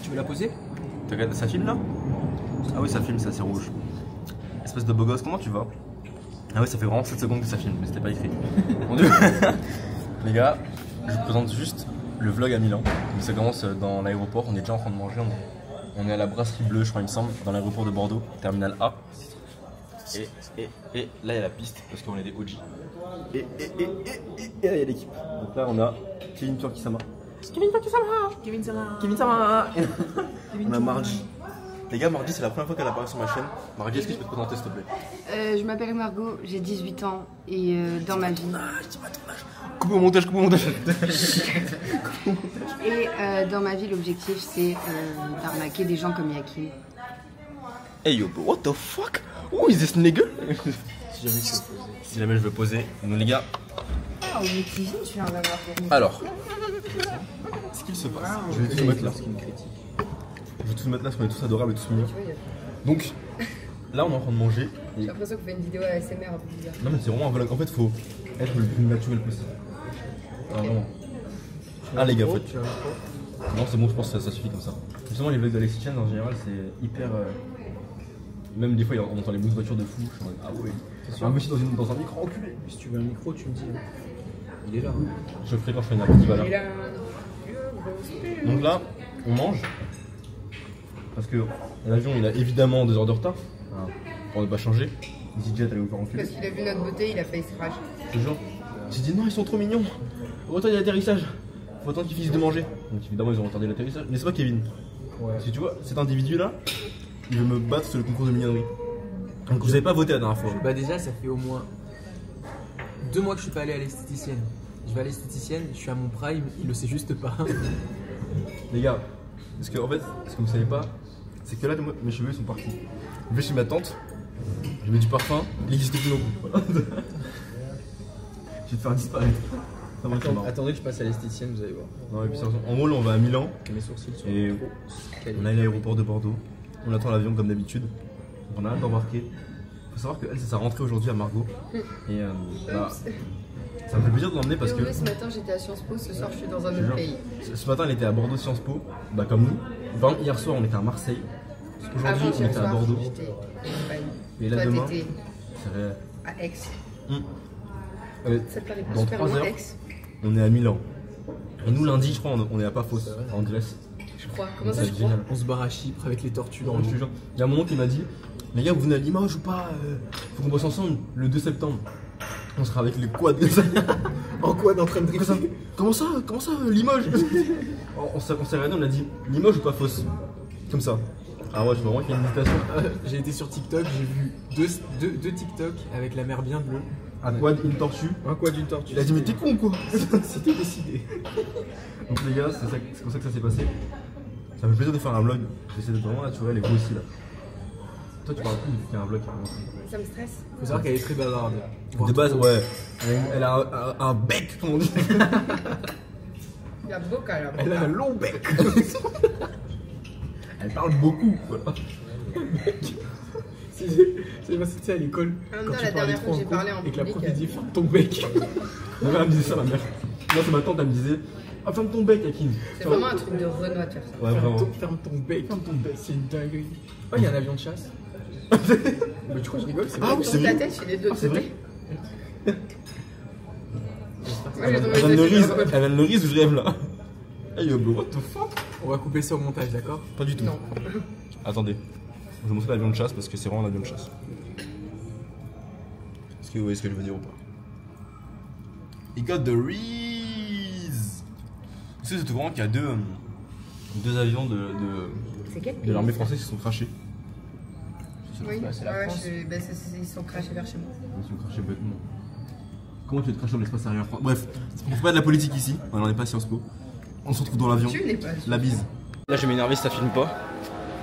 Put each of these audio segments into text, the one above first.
Tu veux la poser? Ça filme là? Ah oui, ça filme, ça c'est rouge. Espèce de beau gosse, comment tu vas? Ah oui, ça fait vraiment 7 secondes que ça filme, mais c'était pas écrit. Mon Dieu. Les gars, je vous présente juste le vlog à Milan. Donc ça commence dans l'aéroport, on est déjà en train de manger. On est à la brasserie bleue, je crois, il me semble, dans l'aéroport de Bordeaux, terminal A. Et là, il y a la piste, parce qu'on est des OG. Et là, il y a l'équipe. Donc là, on a Kevin Turkisama. Kevin Sama. On a Margie. Les gars, Margie, c'est la première fois qu'elle apparaît sur ma chaîne. Margie, est-ce que tu peux te présenter, s'il te plaît? Je m'appelle Margot, j'ai 18 ans et dans ma vie. Coupe au montage, coupe au montage. Et dans ma vie, l'objectif c'est d'arnaquer des gens comme Yakin. Hey yo, what the fuck? Who is this nigga? Si jamais je veux poser. Donc les gars. Oh, mais Kevin, tu viens d'avoir fait. Alors, ce qu'il se passe, je vais tout mettre là. Je vais tout mettre là parce qu'on est tous adorables et tous mignons. Donc, là on est en train de manger. J'ai l'impression qu'on fait une vidéo ASMR un peu bizarre. Non mais c'est vraiment un vlog. En fait, faut être le plus naturel possible. Ah, vraiment. Ah les gars, en fait. Non, c'est bon, je pense que ça suffit comme ça. Justement, les vlogs d'Alexis Chen en général, c'est hyper. Même des fois, on entend les bruits de voiture de fou. Je suis en mode, ah ouais, un monsieur dans un micro enculé. Si tu veux un micro, tu me dis. Il est là. Je ferai quand je fais une petite balade. Donc là, on mange. Parce que l'avion, il a évidemment 2 heures de retard. Pour ne pas changer. EasyJet, allait vous faire enculer. Parce qu'il a vu notre beauté, il a failli se crash. Toujours. J'ai dit non, ils sont trop mignons. Retardez l'atterrissage. Faut attendre qu'ils finissent de manger. Donc évidemment, ils ont retardé l'atterrissage. Mais c'est pas Kevin. Ouais. Si tu vois, cet individu là, il veut me battre sur le concours de mignonnerie. Donc vous avez pas voté la dernière fois. Bah déjà, ça fait au moins 2 mois que je suis pas allé à l'esthéticienne. Je vais à l'esthéticienne, je suis à mon prime, il le sait juste pas. Les gars, parce que en fait, ce que vous savez pas, c'est que là, mes cheveux ils sont partis. Je vais chez ma tante, je mets du parfum, il n'existe plus non plus. Je vais te faire disparaître. Attendez que je passe à l'esthéticienne, vous allez voir. Non, et puis, en gros, là, on va à Milan. Mes sourcils sont Et trop on a l'aéroport de Bordeaux. On attend l'avion comme d'habitude. On a hâte d'embarquer. Faut savoir qu'elle, c'est sa rentrée aujourd'hui à Margot. Et bah, ça me fait plaisir de l'emmener parce que. Ce matin j'étais à Sciences Po, ce soir je suis dans un autre pays. Ce matin, elle était à Bordeaux Sciences Po, bah comme nous. Hier soir, on était à Marseille. Aujourd'hui, on était à Bordeaux. Et là, demain, c'est à Aix. Ça te paraît pas dans super 3 loin, heures, Aix? on est à Milan. Et nous, lundi, je crois, on est à Paphos, en Grèce. Je crois. Comment ça, C'est je crois? génial. On se barre à Chypre avec les tortues dans Non, le je te jure. Il y a un moment qui m'a dit, les gars, vous venez à Limoges ou pas? Faut qu'on bosse ensemble le 2 septembre. On sera avec les quads. En quad en train de drifter. Comment ça, Limoges? On s'est regardé, on a dit Limoges ou Paphos? Comme ça. Ah ouais, je vois vraiment qu'il y a une hésitation. J'ai été sur TikTok, j'ai vu deux TikTok avec la mer bien bleue. Un quad, une tortue. Un quad, une tortue. Il a dit, mais t'es con quoi? C'était décidé. Donc les gars, c'est comme ça que ça s'est passé. Ça me fait plaisir de faire un vlog. J'essaie d'être vraiment naturel et vous aussi là. Toi tu parles plus depuis qu'il y a un vlog qui a commencé. Ça me stresse. Faut savoir qu'elle est très bavarde. De base, ouais. Elle a un bec, comme on dit. Il a beaucoup là. Elle a un long bec. Elle parle beaucoup. Voilà. C'est passé à l'école. Quand la dernière fois que j'ai parlé en et que la public. prof dit ferme ton bec. Ma mère me disait ça, ma mère. Non, c'est ma tante, elle me disait ah, ferme ton bec, Akin. C'est vraiment un truc de Renoir de faire ça. Ouais, vraiment. Ferme ton bec, c'est une dinguerie. Oh, il y a un avion de chasse. Mais tu crois que je rigole? C'est Ah oui, c'est la vrai. tête, il est de l'autre C'est vrai. côté. Elle a le riz ou je rêve là? Hey yo, bro, what the fuck? On va couper ça au montage, d'accord? Pas du tout. Non. Attendez. Je vais montrer l'avion de chasse parce que c'est vraiment l'avion de chasse. Est-ce que vous voyez ce que je veux dire ou pas? He got the Reese. Vous savez, c'est vraiment qu'il y a deux avions C'est quel de pays? l'armée française qui sont crachés. Oui, c'est la France. ils sont crachés vers chez moi. Ils sont crachés bêtement. Comment tu veux te cracher dans l'espace aérien français? Bref, on fait pas de la politique ici. On n'en est pas à Sciences Po. On se retrouve dans l'avion. Tu n'es pas. La bise. Là, je vais m'énerver si ça filme pas.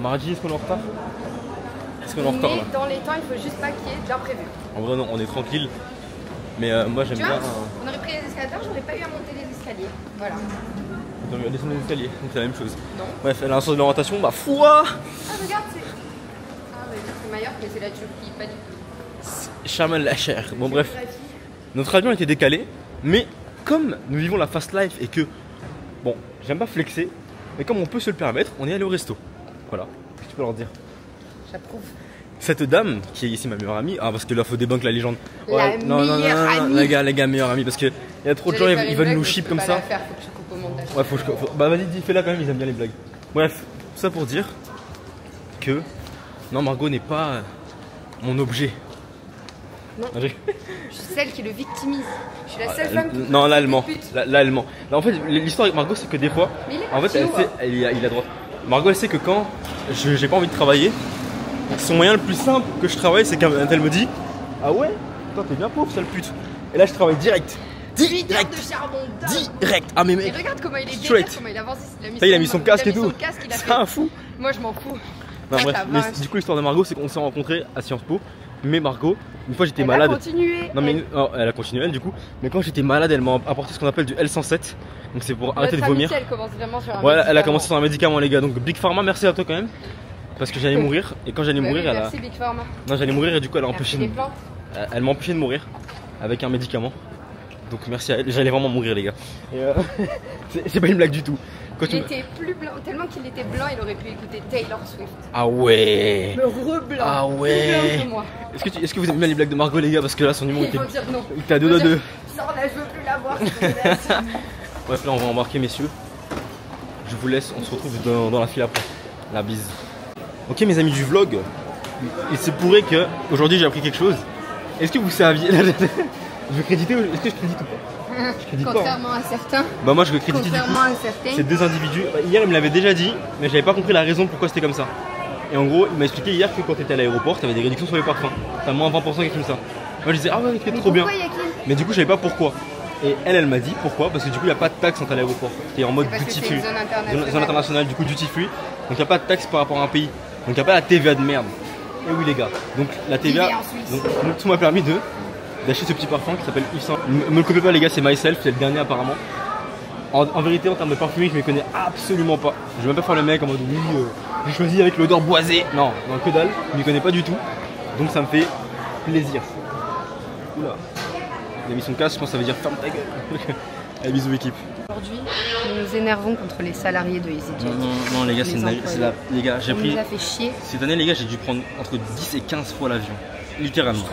Mardi, est-ce qu'on est en retard? Est-ce qu'on est en retard là? Mais dans les temps, il faut juste pas qu'il y ait d'imprévu. En vrai, non, on est tranquille. Mais moi, j'aime Tu bien. vois, on aurait pris les escalators, j'aurais pas eu à monter les escaliers. Voilà. On va descendre les escaliers, donc c'est la même chose. Non. Bref, elle a un sens de l'orientation, bah foi! Ah, regarde, c'est. Ah, mais c'est Majorque, mais c'est la Turquie, pas du tout. Chamal la chair. Bon, bref. Notre avion a été décalé, mais comme nous vivons la fast life et que, bon, j'aime pas flexer, Mais comme on peut se le permettre, on est allé au resto. Voilà, qu'est-ce que tu peux leur dire? J'approuve. Cette dame, qui est ici ma meilleure amie, ah parce que là faut débunk la légende. La meilleure amie. Les gars, meilleure amie, parce que y a trop de gens, ils veulent nous chip comme ça. Faut que je coupe au montage. Ouais, bah vas-y, fais-la quand même, ils aiment bien les blagues. Bref, tout ça pour dire que non, Margot n'est pas mon objet. Non. Je suis celle qui le victimise. Je suis la seule femme qui. Non, l'allemand. L'allemand. En fait, l'histoire avec Margot, c'est que des fois, en fait, il a droit. Margot, elle sait que quand j'ai pas envie de travailler, son moyen le plus simple que je travaille, c'est quand elle me dit: ah ouais, toi t'es bien pauvre, sale pute. Et là, je travaille direct. Direct de charbon direct. Ah, mais mec. Et regarde comment il est straight. comment il avance. Il a mis son casque et tout. C'est un fou. Moi, je m'en fous. Non, bref, mais du coup, l'histoire de Margot, c'est qu'on s'est rencontrés à Sciences Po. Mais Margot, une fois j'étais malade. Elle a continué. Non, mais elle a continué, elle, du coup. Mais quand j'étais malade, elle m'a apporté ce qu'on appelle du L107. Donc c'est pour arrêter de vomir. Elle commence vraiment sur un ouais, elle a commencé sur un médicament, les gars. Donc Big Pharma, merci à toi quand même. Parce que j'allais mourir. Et quand j'allais mourir, elle a. Merci Big Pharma. Non, j'allais mourir et du coup, elle a empêché de. Elle m'a empêché de mourir avec un médicament. Donc merci à elle. J'allais vraiment mourir, les gars. C'est pas une blague du tout. Il était plus blanc, tellement qu'il était blanc, il aurait pu écouter Taylor Swift. Ah ouais. Le reblanc. Ah ouais. Plus blanc que moi. Est-ce que vous aimez bien les blagues de Margot, les gars? Parce que là, son humour était. Il était à 2 à 2. Sors là, je veux plus la voir. Bref, là, on va embarquer, messieurs. Je vous laisse, on se retrouve dans la file après. La bise. Ok, mes amis du vlog. Il se pourrait que aujourd'hui j'ai appris quelque chose. Est-ce que vous saviez. Je vais créditer. Est-ce que je crédite ou pas? Je crédite Contrairement pas, à certains. Bah, moi je vais créditer. Contrairement à certains. C'est deux individus. Hier, il me l'avait déjà dit, mais j'avais pas compris la raison pourquoi c'était comme ça. Et en gros, il m'a expliqué hier que quand t'étais à l'aéroport, t'avais des réductions sur les parfums. T'as moins 20% quelque chose comme ça. Moi je disais, ah ouais, trop bien. Mais du coup, je savais pas pourquoi. Et elle m'a dit pourquoi, parce que du coup, il n'y a pas de taxe quand t'es à l'aéroport. T'es en mode duty free. Zone internationale, du coup, duty free. Donc, il n'y a pas de taxe par rapport à un pays. Donc, il n'y a pas la TVA de merde. Et oui, les gars. Donc, la TVA. Donc, tout m'a permis d'acheter ce petit parfum qui s'appelle Yves Saint. Me le copiez pas, les gars, c'est Myself, c'est le dernier apparemment. En vérité, en termes de parfumerie, je me connais absolument pas. Je vais même pas faire le mec en mode oui, j'ai choisi avec l'odeur boisée. Non, que dalle, je m'y connais pas du tout. Donc, ça me fait plaisir. Oula. Il a mis son casque, je pense que ça veut dire ferme ta gueule. Allez, bisous équipe. Aujourd'hui, nous nous énervons contre les salariés de EasyJet. Non, les gars, c'est la. Les gars, j'ai pris. Ça nous a fait chier. Cette année, les gars, j'ai dû prendre entre 10 et 15 fois l'avion. Littéralement.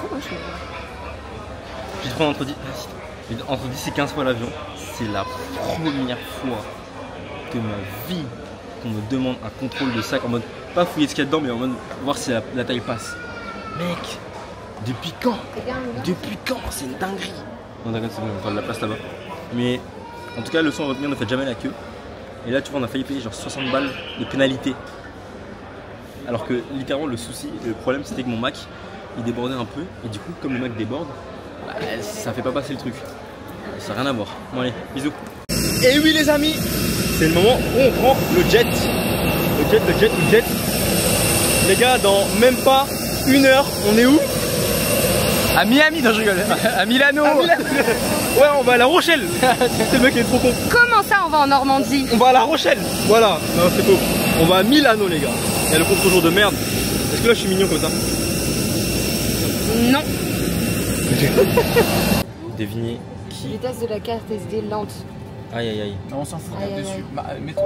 J'ai dû prendre entre 10 et 15 fois l'avion. C'est la première fois de ma vie qu'on me demande un contrôle de sac en mode. Pas fouiller ce qu'il y a dedans, mais en mode voir si la taille passe. Mec! Depuis quand? Depuis quand? C'est une dinguerie. Non, d'accord, c'est bon, on parle de la place là-bas. Mais en tout cas, le leçon à retenir, ne faites jamais la queue. Et là, tu vois, on a failli payer genre 60 balles de pénalité. Alors que littéralement, le souci, le problème, c'était que mon Mac, il débordait un peu. Et du coup, comme le Mac déborde, bah, ça fait pas passer le truc. Ça n'a rien à voir. Bon, allez, bisous. Et oui, les amis, c'est le moment où on prend le jet. Le jet. Les gars, dans même pas 1 heure, on est où? À Miami, non je rigole, à Milano. Ouais, on va à La Rochelle. C'est le mec qui est trop con. Comment ça on va en Normandie? On va à La Rochelle. Voilà, non c'est faux. On va à Milano les gars. Il y a le contre-jour de merde. Est-ce que là je suis mignon comme ça? Non. Devinez qui? Vitesse de la carte SD lente. Aïe. Non, on s'en fout, tape dessus. Bah, mets-toi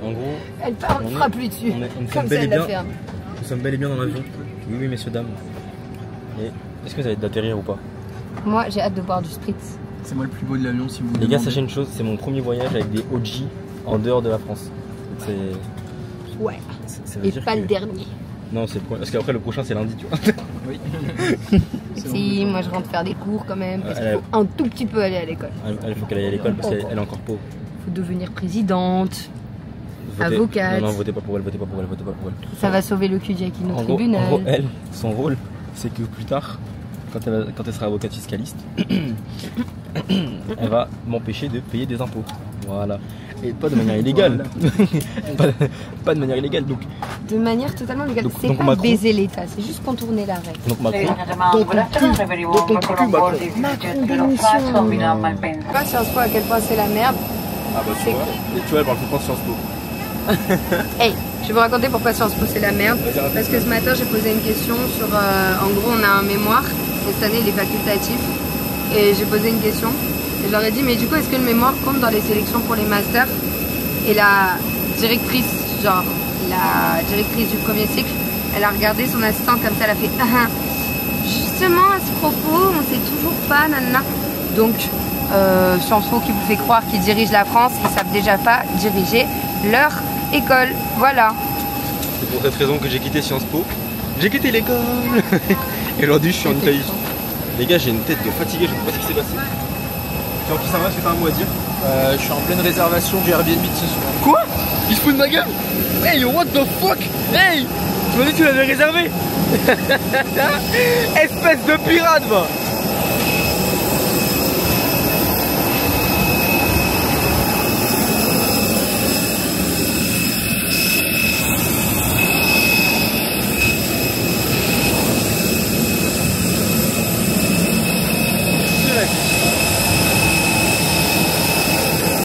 En gros, elle frappe plus dessus. Comme ça elle l'a fait. Nous sommes bel et bien dans l'avion. Oui, messieurs, dames. Et est-ce que vous avez hâte d'atterrir ou pas? Moi, j'ai hâte de boire du spritz. C'est moi le plus beau de l'avion si vous les gars, sachez une chose, c'est mon premier voyage avec des OG en dehors de la France. C'est... Ouais. Et pas le dernier. Non, c'est le premier. Parce qu'après, le prochain, c'est lundi, tu vois. Oui. Si, moi je rentre faire des cours quand même. Parce qu'il faut un tout petit peu aller à l'école. Il faut qu'elle aille à l'école parce qu'elle est encore pauvre. Il faut devenir présidente. Avocate. Non, votez pas pour elle, votez pas pour elle. Ça va sauver le cul d'Jacqueline au tribunal. En gros, elle, son rôle, c'est que plus tard, quand elle sera avocate fiscaliste, elle va m'empêcher de payer des impôts. Voilà. Et pas de manière illégale. pas de manière illégale. Donc. De manière totalement légale. C'est pas Macron, baiser l'État, c'est juste contourner la règle. Donc Macron, pas Sciences Po à quel point c'est la merde. Ah bah tu vois. Et tu vois, elle parle tout le temps de Sciences Po. Hey, je vais vous raconter pourquoi Sciences Po c'est la merde. Parce que ce matin j'ai posé une question sur, en gros on a un mémoire, et cette année il est facultatif. Et j'ai posé une question, et je leur ai dit mais du coup est-ce que le mémoire compte dans les sélections pour les masters? Et la directrice, genre la directrice du premier cycle, elle a regardé son assistante comme ça, elle a fait justement à ce propos, on sait toujours pas, nanana. Donc Sciences Po qui vous fait croire qu'ils dirigent la France, ils savent déjà pas diriger leur école. Voilà. C'est pour cette raison que j'ai quitté Sciences Po. J'ai quitté l'école. Et aujourd'hui je suis en Italie. Les gars, j'ai une tête de fatigué, je sais pas ce qui s'est passé. Tiens, qui ça va, est-ce que t'as un mot à dire? Je suis en pleine réservation du Airbnb de ce soir. Quoi? Il se fout de ma gueule? Hey, what the fuck? Hey, tu m'as dit que tu l'avais réservé. Espèce de pirate, va.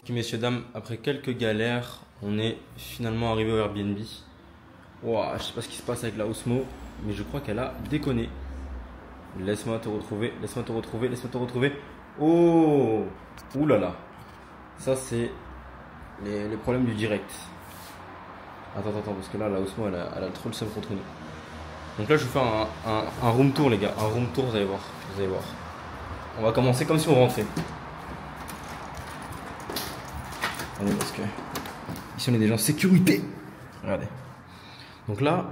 Messieurs, dames, après quelques galères, on est finalement arrivé au Airbnb. Wow, je sais pas ce qui se passe avec la Osmo, mais je crois qu'elle a déconné. Laisse-moi te retrouver, laisse-moi te retrouver, laisse-moi te retrouver. Oh, ouh là là. Ça, c'est les problèmes du direct. Attends, parce que là, la Osmo, elle a trop le seum contre nous. Donc là, je vais faire un room tour, les gars. Un room tour, vous allez voir. Vous allez voir. On va commencer comme si on rentrait. Allez, parce que ici on est déjà en sécurité. Regardez. Donc là,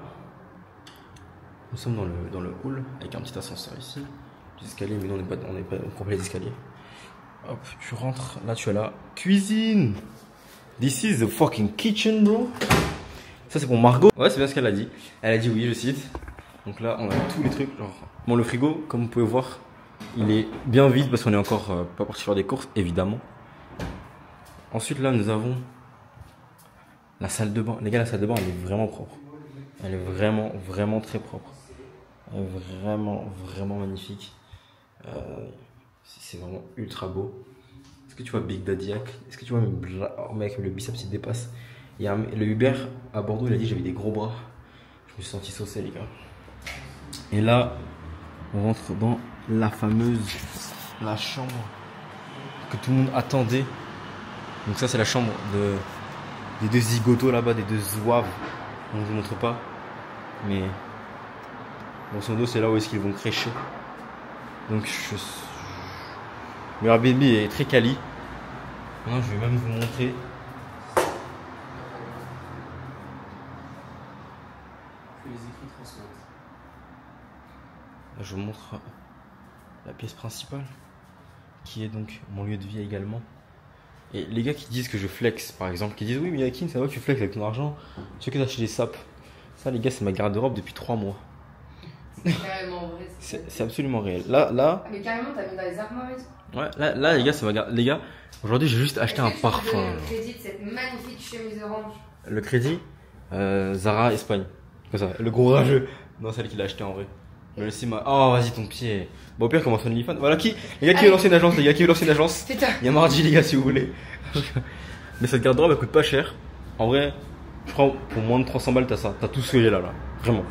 nous sommes dans le hall avec un petit ascenseur ici. Des escaliers, mais nous on n'est pas au complet d'escalier. Hop, tu rentres. Là, tu as la cuisine. This is the fucking kitchen, bro. Ça, c'est pour Margot. Ouais, c'est bien ce qu'elle a dit. Elle a dit oui, je cite. Donc là, on a tous les trucs. Genre, bon, le frigo, comme vous pouvez voir, il est bien vide parce qu'on est encore pas parti faire des courses, évidemment. Ensuite, là, nous avons la salle de bain. Les gars, la salle de bain, elle est vraiment propre. Elle est vraiment très propre. Elle est vraiment magnifique. C'est vraiment ultra beau. Est-ce que tu vois Big Daddy? Est-ce que tu vois oh mec, le biceps il dépasse. Il y a le Hubert à Bordeaux, il a dit j'avais des gros bras. Je me suis senti saucé, les gars. Et là, on rentre dans la chambre que tout le monde attendait. Donc ça, c'est la chambre des deux zigotos là-bas, des deux zouaves. On ne vous montre pas. Mais grosso modo, c'est là où est-ce qu'ils vont crécher. Donc le Airbnb est très quali. Maintenant, je vais même vous montrer. Là, je vous montre la pièce principale, qui est donc mon lieu de vie également. Et les gars qui disent que je flex, par exemple, qui disent oui, mais Yakin, ça va que tu flex avec ton argent, tu sais que t'as acheté des sapes. Ça, les gars, c'est ma garde-robe depuis 3 mois. C'est carrément vrai. C'est absolument réel. Là. Ah, mais carrément, t'as mis dans les armoires et tout. Ouais, là, les gars, c'est ma garde. Les gars, aujourd'hui, j'ai juste acheté un parfum. Le crédit de cette magnifique chemise orange. Le crédit Zara Espagne. Comme ça, le gros rageux. Non, celle qu'il a acheté en vrai. Mais laissez ma. Oh, vas-y, ton pied. Bon, au pire, commence un OnlyFans. Voilà, les gars qui veulent lancer une agence, les gars qui veulent lancer une agence. Il y a mardi, les gars, si vous voulez. Mais cette garde-robe, elle coûte pas cher. En vrai, je crois pour moins de 300 balles, t'as ça. T'as tout ce que j'ai là. Vraiment.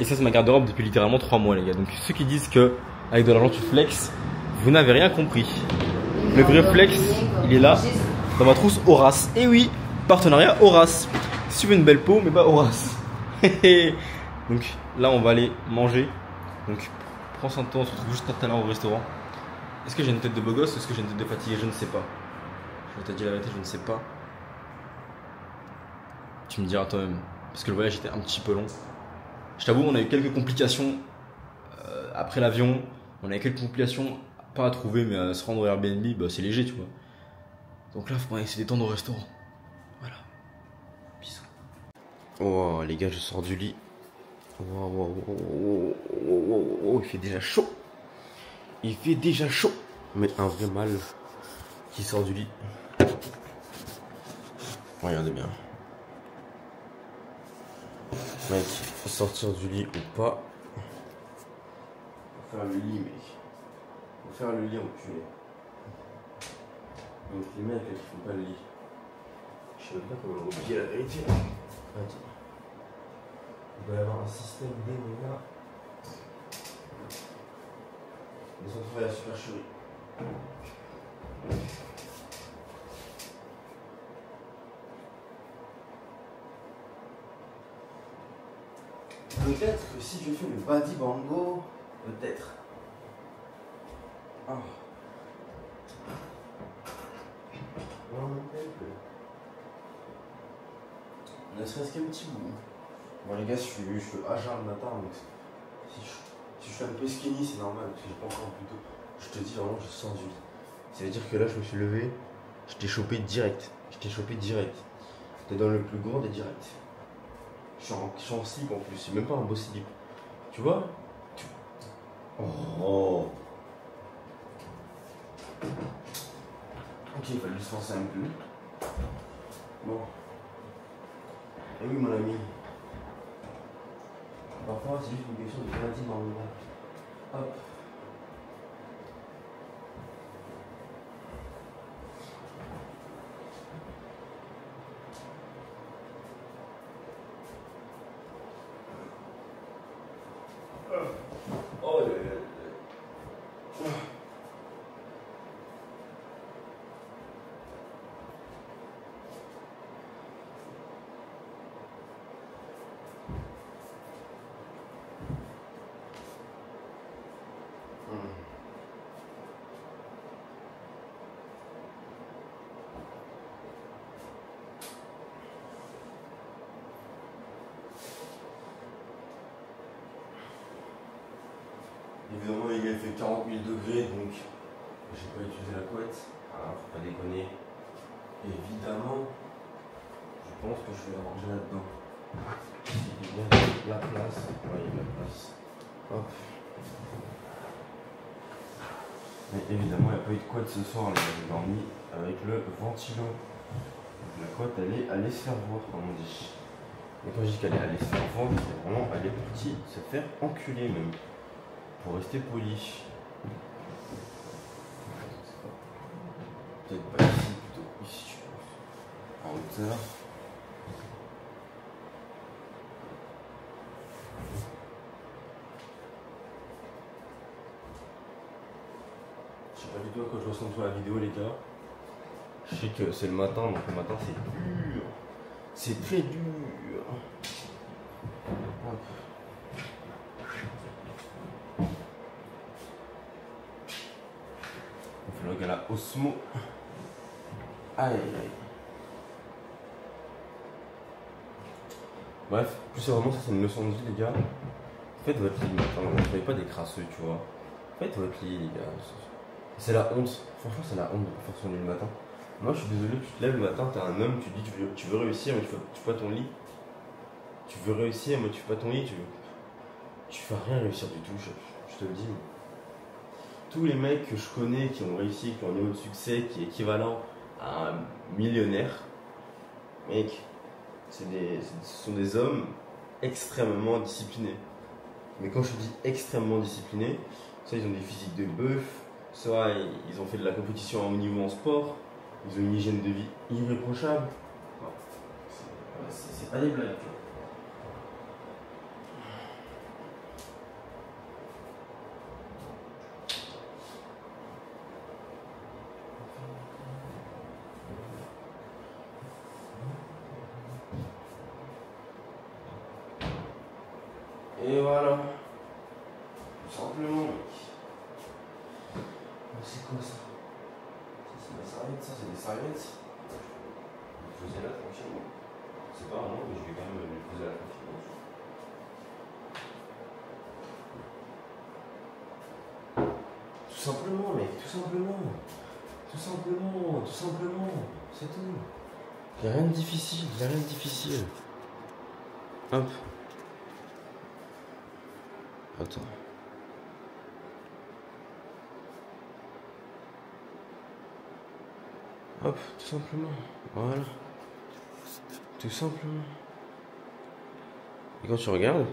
Et ça, c'est ma garde-robe depuis littéralement 3 mois, les gars. Donc, ceux qui disent que avec de l'argent, tu flex, vous n'avez rien compris. Le vrai flex, il est là, dans ma trousse Horace. Et oui, partenariat Horace. Si tu veux une belle peau, mais pas Horace. Donc, là, on va aller manger. Donc, prends soin de toi, on se retrouve juste tout à l'heure au restaurant. Est-ce que j'ai une tête de beau gosse ou est-ce que j'ai une tête de fatigué? Je ne sais pas. Je vais te dire la vérité, je ne sais pas. Tu me diras toi-même. Parce que le voyage était un petit peu long. Je t'avoue, on a eu quelques complications après l'avion. On a eu quelques complications, pas à trouver, mais à se rendre au Airbnb, bah, c'est léger, tu vois. Donc là, faut essayer de détendre au restaurant. Voilà. Bisous. Oh, les gars, je sors du lit. Oh, il fait déjà chaud. Il fait déjà chaud. Mais un vrai mal qui sort du lit. Regardez bien. Mec, faut sortir du lit ou pas. Faut faire le lit, mec. Faut faire le lit enculé. Donc les mecs qui font pas le lit. Je sais même pas comment oublier la vérité. Attends. Il doit y avoir un système d'éléments. Ils ont trouvé la supercherie. peut-être que si je fais le body bango, peut-être. Ah. Ne serait-ce qu'un petit bout. Bon les gars, je suis à jeun le matin, donc si je suis un peu skinny, c'est normal, parce que j'ai pas encore plus tôt. Je te dis vraiment, je sens du lit. Ça veut dire que là, je me suis levé, je t'ai chopé direct. T'es dans le plus grand des directs. Je suis en slip en plus, c'est même pas un beau slip. Tu vois? Oh. Ok, il fallait juste forcer un peu. Bon. Et oui, mon ami. Parfois, c'est juste une question de gratitude dans le monde. Hop. Oh là là. Évidemment, il a fait 40 000 degrés, donc j'ai pas utilisé la couette. Ah, faut pas déconner. Évidemment, je pense que je vais ranger là-dedans. Il y a de la place. Ouais, il y a de la place. Hop. Mais évidemment, il n'y a pas eu de couette ce soir. J'ai dormi avec le ventilo. Donc la couette, elle est allée se faire voir, comme on dit. Et quand je dis qu'elle est allée se faire voir, c'est vraiment elle est partie se faire enculer même. Pour rester poli. Peut-être pas ici, plutôt ici, je pense. En hauteur. Je sais pas du tout à quoi je ressemble sur la vidéo, les gars. Je sais que c'est le matin, donc le matin c'est dur. C'est très dur. Hop. On fait le gars la Osmo. Aïe aïe. Bref, plus sérieusement, ça c'est une leçon de vie, les gars. Faites votre lit le matin, ne soyez pas des crasseux, tu vois. Faites votre lit, les gars. C'est la honte. Franchement, c'est la honte de faire son lit le matin. Moi, je suis désolé, tu te lèves le matin, t'es un homme, tu te dis tu veux réussir, mais tu fais pas ton lit. Tu veux réussir, mais tu fais pas ton lit, tu vas rien réussir du tout, je te le dis. Tous les mecs que je connais qui ont réussi, qui ont un niveau de succès qui est équivalent à un millionnaire, mec, ce sont des hommes extrêmement disciplinés. Mais quand je dis extrêmement disciplinés, soit ils ont des physiques de bœuf, soit ils ont fait de la compétition à haut niveau en sport, ils ont une hygiène de vie irréprochable. C'est pas des blagues, tu vois. Et voilà. Tout simplement, mec. C'est quoi ça? Ça c'est des serviettes, ça c'est des serviettes. Je faisais là tranquillement. C'est pas vraiment, mais je vais quand même les poser là tranquillement. Tout simplement, mec, tout simplement. Tout simplement, tout simplement. C'est tout. Y'a rien de difficile, y'a rien de difficile. Hop. Attends. Hop, tout simplement. Voilà. Tout simplement. Et quand tu regardes,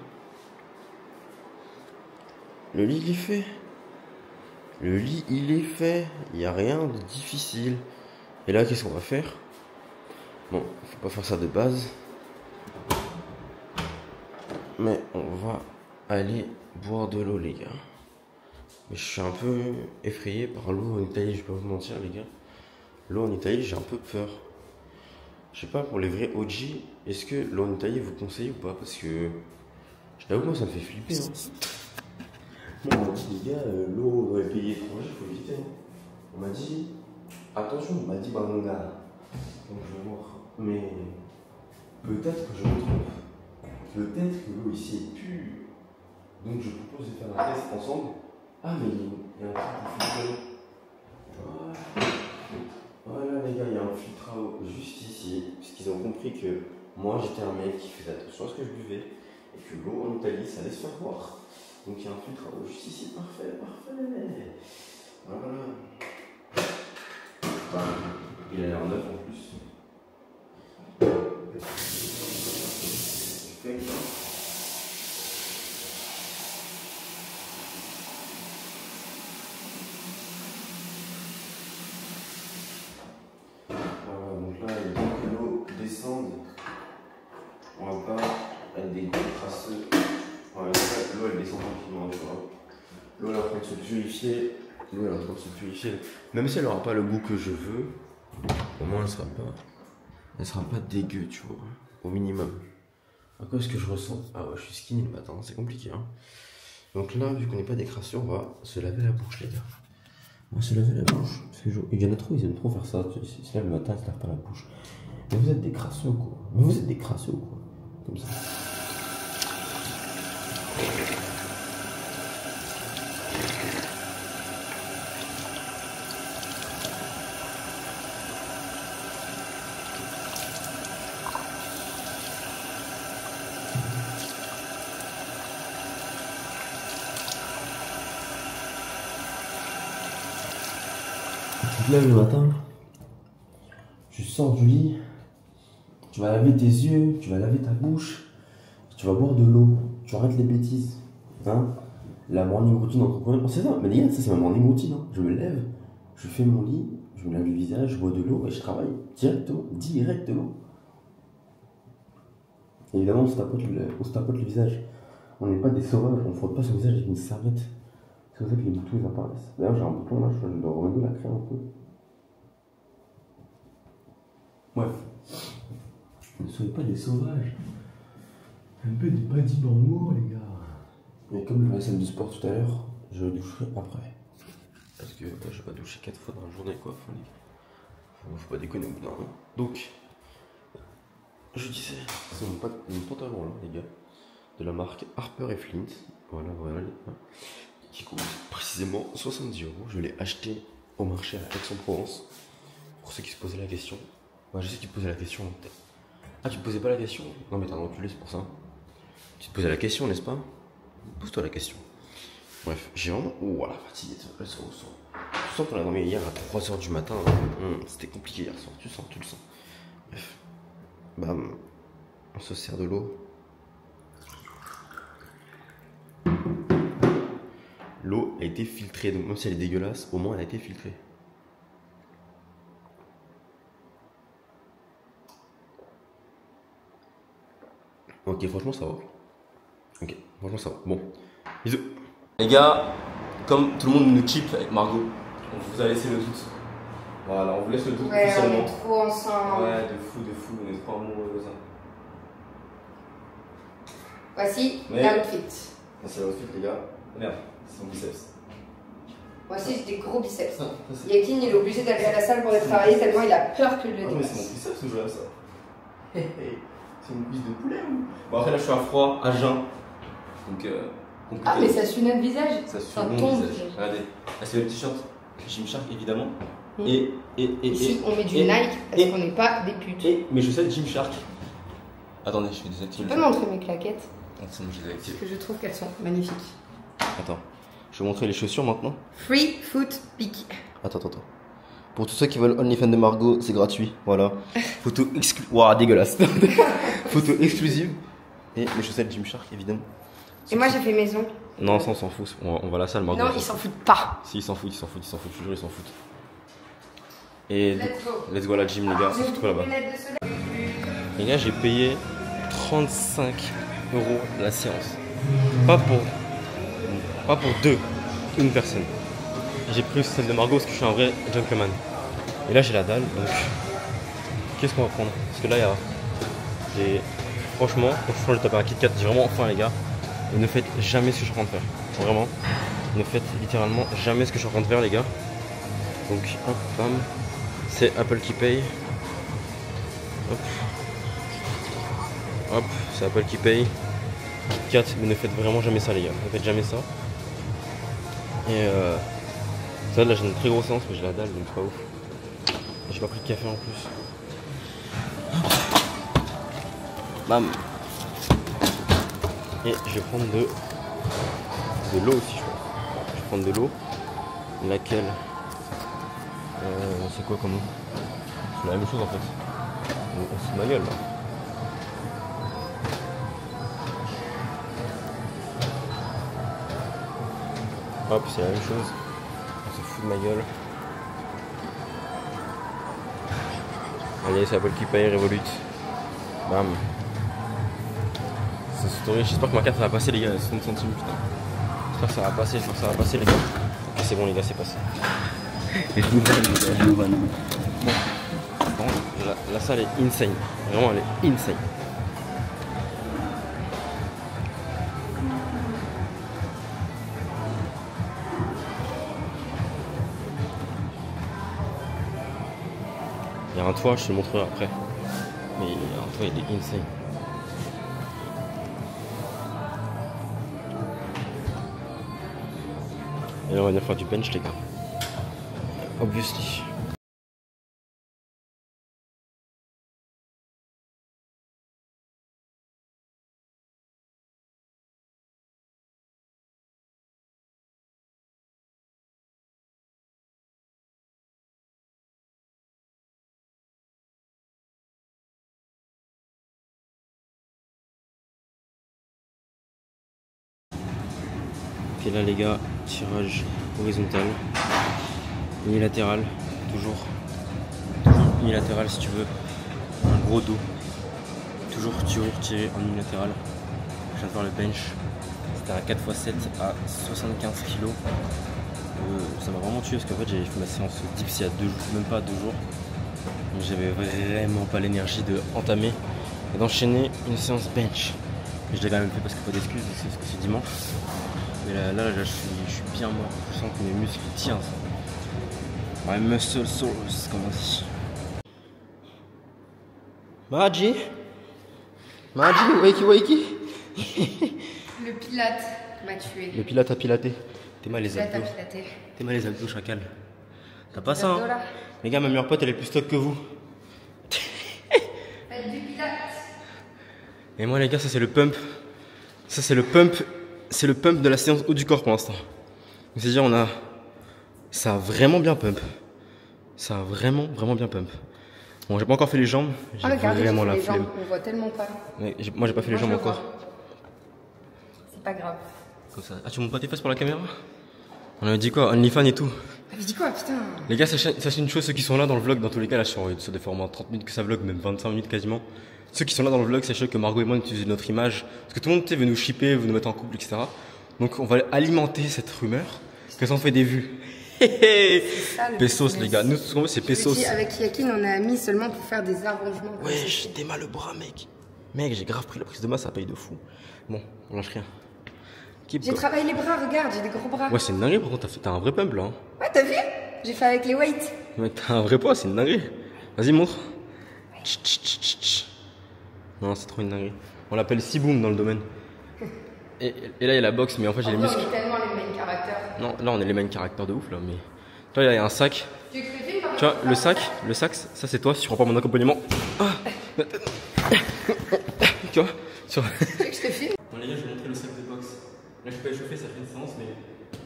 le lit il est fait. Le lit il est fait. Il n'y a rien de difficile. Et là, qu'est-ce qu'on va faire? Bon, faut pas faire ça de base. Mais on va aller boire de l'eau, les gars. Mais je suis un peu effrayé par l'eau en Italie, je vais pas vous mentir, les gars. L'eau en Italie, j'ai un peu peur. Je sais pas, pour les vrais OG, est-ce que l'eau en Italie vous conseille ou pas? Parce que Je t'avoue, moi ça me fait flipper. Hein. Bon, on m'a dit, les gars, l'eau dans les pays étrangers, il faut éviter. Hein. On m'a dit, attention, on m'a dit Bananga. Donc je vais voir. Mais peut-être que je me trompe. Peut-être que l'eau ici est pure. Donc je propose de faire un test ensemble. Ah, mais il y a un truc qui filtre. Voilà les gars, il y a un filtre à eau juste ici. Parce qu'ils ont compris que moi j'étais un mec qui faisait attention à ce que je buvais. Et que l'eau en Italie, ça allait se faire voir. Donc il y a un filtre à eau juste ici. Parfait, parfait. Voilà. Il a l'air neuf en plus. Fake, hein. Voilà, donc là, il faut que l'eau descende. On va pas être des gros crasseux. Voilà, l'eau elle descend tranquillement, tu vois. L'eau elle est en train de se purifier. L'eau elle est en train de se purifier. Même si elle n'aura pas le goût que je veux, au moins elle sera pas dégueu, tu vois. Au minimum. À quoi est-ce que je ressens? Ah ouais, je suis skinny le matin, c'est compliqué, hein. Donc là, vu qu'on n'est pas des crasseux, on va se laver la bouche, les gars. On va se laver la bouche. Parce que il y en a trop, ils aiment trop faire ça. Ils se lèvent le matin, ils se lavent pas la bouche. Mais vous êtes des crasseux, quoi. Mais vous êtes des crasseux, quoi. Comme ça. Tu te lèves le matin, tu sors du lit, tu vas laver tes yeux, tu vas laver ta bouche, tu vas boire de l'eau, tu arrêtes les bêtises. Hein, la morning routine entrepreneur, c'est ça, mais les gars, ça c'est ma morning routine. Hein. Je me lève, je fais mon lit, je me lave le visage, je bois de l'eau et je travaille directement. Évidemment, on se tapote le visage. On n'est pas des sauvages, on ne frotte pas son visage avec une serviette. C'est pour ça que les boutons ils apparaissent. D'ailleurs, j'ai un bouton là, je dois remettre de la crème un peu. Bref. Ne soyez pas des sauvages. Un peu des body bambou, les gars. Et comme je vais à la salle de sport tout à l'heure, je doucherai après. Parce que je vais pas doucher 4 fois dans la journée, quoi. Faut pas déconner au bout d'un moment. Donc, je disais, c'est mon pantalon là, les gars. De la marque Harper & Flint. Voilà. Qui coûte précisément 70 €. Je l'ai acheté au marché à Aix-en-Provence. Pour ceux qui se posaient la question. Ouais, je sais que tu te posais la question. Ah, tu te posais pas la question? Non, mais t'es un enculé, c'est pour ça. Tu te posais la question, n'est-ce pas? Pose-toi la question. Bref, j'ai vraiment. Oh, la fatigue, elle se ressent. Tu sens qu'on a dormi hier à 3 h du matin. C'était compliqué hier soir, tu le sens. Bref. Bam. On se sert de l'eau. L'eau a été filtrée, donc même si elle est dégueulasse, au moins elle a été filtrée. Ok, franchement ça va. Ok, franchement ça va. Bon, bisous. Les gars, comme tout le monde nous cheap avec Margot, on vous a laissé le doute. Voilà, on vous laisse le doute officiellement. On est trop ensemble. Ouais, de fou, on est trop amoureux de ça. Voici l'outfit. C'est l'outfit, les gars. Merde. Son biceps. Moi aussi j'ai des gros biceps. Yakin il est obligé d'aller à la salle pour aller travailler tellement il a peur que je le dépasse. Mais c'est mon biceps ou je lève ça? C'est une cuisse de poulet ou? Bon après là je suis à froid, à jeun. Donc compliqué. Ah mais ça suit notre visage. Ça suit mon visage. Regardez. Là c'est le t-shirt Gymshark évidemment. Et ici on met du Nike parce qu'on n'est pas des putes. Et mes chaussettes Gymshark. Attendez, je vais désactiver. Tu peux montrer mes claquettes? C'est bon, je les désactive. Parce que je trouve qu'elles sont magnifiques. Attends, je vais montrer les chaussures maintenant. Free Foot Pick. Attends. Pour tous ceux qui veulent OnlyFans de Margot, c'est gratuit. Voilà. Photo exclusive. Waouh, dégueulasse. Photo exclusive. Et les chaussettes Gymshark, évidemment. Et moi j'ai fait maison. Non, ça on s'en fout. On va à la salle, Margot. Non, ils s'en foutent pas. Si, ils s'en foutent. Je te jure, ils s'en foutent. Et let's go à la gym, les gars. C'est trop là-bas. Les gars, j'ai payé 35 € la séance. Pas pour une personne. J'ai pris celle de Margot parce que je suis un vrai gentleman. Et là j'ai la dalle, donc qu'est-ce qu'on va prendre? Parce que là il y a franchement, je vais taper un Kit Kat, j'ai vraiment faim les gars. Et ne faites jamais ce que je suis en train de faire. Vraiment. Ne faites littéralement jamais ce que je suis en train de faire, les gars. Donc, hop, bam. C'est Apple qui paye. Hop. Hop, c'est Apple qui paye. 4, mais ne faites vraiment jamais ça, les gars. Ne faites jamais ça. Et ça, là, j'ai une très grosse séance, mais j'ai la dalle, donc c'est pas ouf. J'ai pas pris de café en plus. Bam. Et je vais prendre de l'eau aussi, je crois. Je vais prendre de l'eau. Laquelle c'est quoi comme eau? C'est la même chose en fait. On se fout de ma gueule là. Hop, c'est la même chose. On se fout de ma gueule. Allez, c'est Apple qui paye, Revolut. Bam. C'est story. J'espère que ma carte va passer, les gars. 60 centimes, putain. J'espère que ça va passer, j'espère que ça va passer, les gars. Ok, c'est bon, les gars, c'est passé. Et je vous vanne. Bon, la salle est insane. Vraiment, elle est insane. Il y a un toit, je te le montrerai après. Mais il y a un toit, il est insane. Et là, on va venir faire du bench, les gars. Obviously. Ok, là les gars, tirage horizontal, unilatéral, toujours unilatéral si tu veux, un gros dos, toujours tiré en unilatéral. Je viens de faire le bench, c'était un 4x7 à 75 kg. Ça m'a vraiment tué parce qu'en fait j'avais fait ma séance dips il y a 2 jours, même pas 2 jours. Donc j'avais vraiment pas l'énergie de entamer et d'enchaîner une séance bench. Mais je l'ai quand même fait parce qu'il faut d'excuses, c'est dimanche. Mais là je suis bien mort, je sens que mes muscles tiennent. My muscle source, comme on dit. Maji, wakey. Le pilate m'a tué. Le pilate a pilaté. T'es mal les Pilate a abdos. pilaté. T'es mal les abdos, chacal. T'as pas ça, abdos, hein? là. Les gars, ma meilleure pote, elle est plus stock que vous. Faites du pilate. Et moi, les gars, ça c'est le pump. Ça c'est le pump. C'est le pump de la séance haut du corps pour l'instant. C'est-à-dire, ça a vraiment bien pump. Ça a vraiment bien pump. Bon, j'ai pas encore fait les jambes. J'ai vraiment la flemme. On voit tellement pas. Mais moi, j'ai pas fait les jambes encore. C'est pas grave. Comme ça. Ah, tu montes pas tes fesses pour la caméra? On avait dit quoi? OnlyFans et tout. Mais dis quoi, putain? Les gars, sachez une chose, ceux qui sont là dans le vlog, dans tous les cas, là, sur des formats 30 minutes que ça vlog, même 25 minutes quasiment. Ceux qui sont là dans le vlog, sachez que Margot et moi, on utilise notre image. Parce que tout le monde, veut nous shipper, veut nous mettre en couple, etc. Donc, on va alimenter cette rumeur que ça en fait des vues. Pesos, les gars. Nous, ce qu'on veut, c'est pesos. Avec Yakin, on a mis seulement pour faire des arrangements. Ouais, j'ai mal le bras, mec. Mec, j'ai grave pris la prise de masse, ça paye de fou. Bon, on lâche rien. J'ai travaillé les bras, regarde, j'ai des gros bras. Ouais, c'est une dinguerie, par contre, t'as un vrai pump là. Hein. Ouais, t'as vu? J'ai fait avec les weights. Mec, t'as un vrai poids, c'est une dinguerie. Vas-y, montre. Non, c'est trop une dinguerie. On l'appelle Siboum dans le domaine. Et là, il y a la boxe, mais en fait, j'ai les muscles. On est tellement les main caractères. Non, là, on est les main caractères de ouf, là. Mais là, il y a un sac. Tu vois, le sac, ça, c'est toi si tu prends pas mon accompagnement. Ah. Tu vois Tu veux que je te filme? Bon, les gars, je vais montrer le sac de boxe. Là, je peux échauffer, ça fait une séance, mais.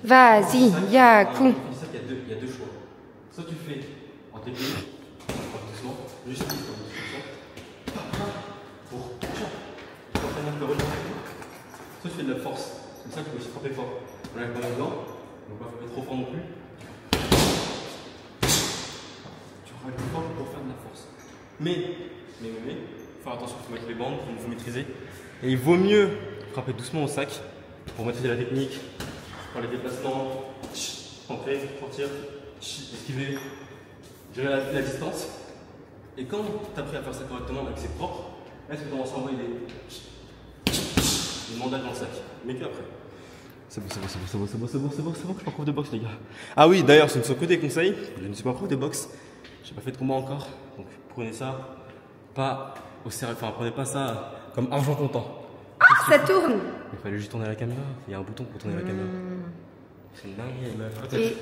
Vas-y, Yakou. Il y a deux choix. Soit tu le fais en TP, doucement, juste doucement. Pour entraîner le relais. Soit tu fais de la force. Comme ça, tu peux aussi frapper fort. On lève pas dedans, donc pas frapper trop fort non plus. Tu frappes plus fort pour faire de la force. Mais, faire attention, il faut mettre les bandes, il faut maîtriser. Et il vaut mieux frapper doucement au sac pour maîtriser la technique, pour les déplacements, entrer, sortir, esquiver, gérer la distance. Et quand tu as appris à faire ça correctement et que c'est propre, là tu commences à envoyer des. J'ai demandé dans le sac. Mais que après. C'est bon, que je suis pas prof de boxe, les gars. Ah oui, d'ailleurs, ce ne sont que des conseils. Je ne suis pas prof de boxe. J'ai pas fait de combat encore. Donc prenez ça pas au sérieux. Enfin, prenez pas ça comme argent comptant. Ah, ça tourne. Il fallait juste tourner la caméra. Il y a un bouton pour tourner la caméra. C'est une dinguerie, les meufs. Et...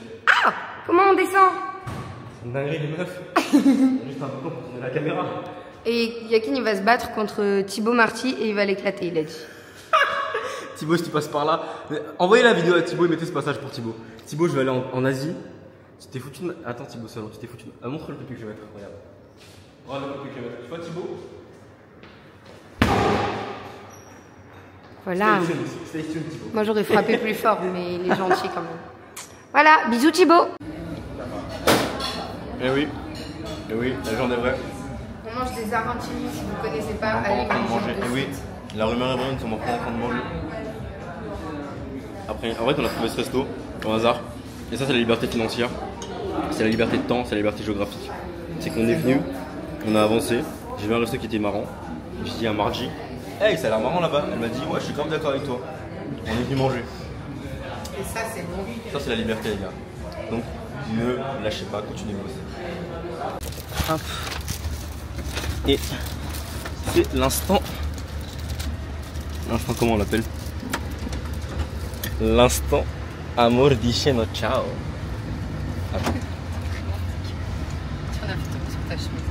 Ah, comment on descend? C'est une dinguerie, les meufs. Juste un bouton pour tourner la caméra. Et Yakin, il va se battre contre Thibaut Marty et il va l'éclater, il a dit. Thibaut, si tu passes par là, envoyez la vidéo à Thibaut et mettez ce passage pour Thibaut. Thibaut, je vais aller en Asie. Tu t'es foutu de... Attends Thibaut, seulement, tu t'es foutu de... montre le papier que je vais mettre, regarde. Regarde le papier que je vais mettre. Tu vois Thibaut? Voilà. Stay tuned, Thibaut. Moi j'aurais frappé plus fort, mais il est gentil quand même. Voilà, bisous Thibaut. Eh oui, la légende est vraie. On mange des arancini, si vous ne connaissez pas, On est allez en train de manger. manger. Eh oui, la rumeur est vraie, nous sommes encore en train de manger. Après, en fait, on a trouvé ce resto, au hasard. Et ça, c'est la liberté financière. C'est la liberté de temps, c'est la liberté géographique. C'est qu'on est venu, on a avancé. J'ai vu un resto qui était marrant. J'ai dit à Margie, hey, ça a l'air marrant là-bas. Elle m'a dit, ouais, je suis grave d'accord avec toi. On est venu manger. Et ça, c'est bon. Ça, c'est la liberté, les gars. Donc, ne lâchez pas, continuez à bosser. Hop. Et c'est l'instant. L'instant, comment on l'appelle? L'instant amor dicendo ciao. Attends. Tu en as fait tomber sur ta chemise.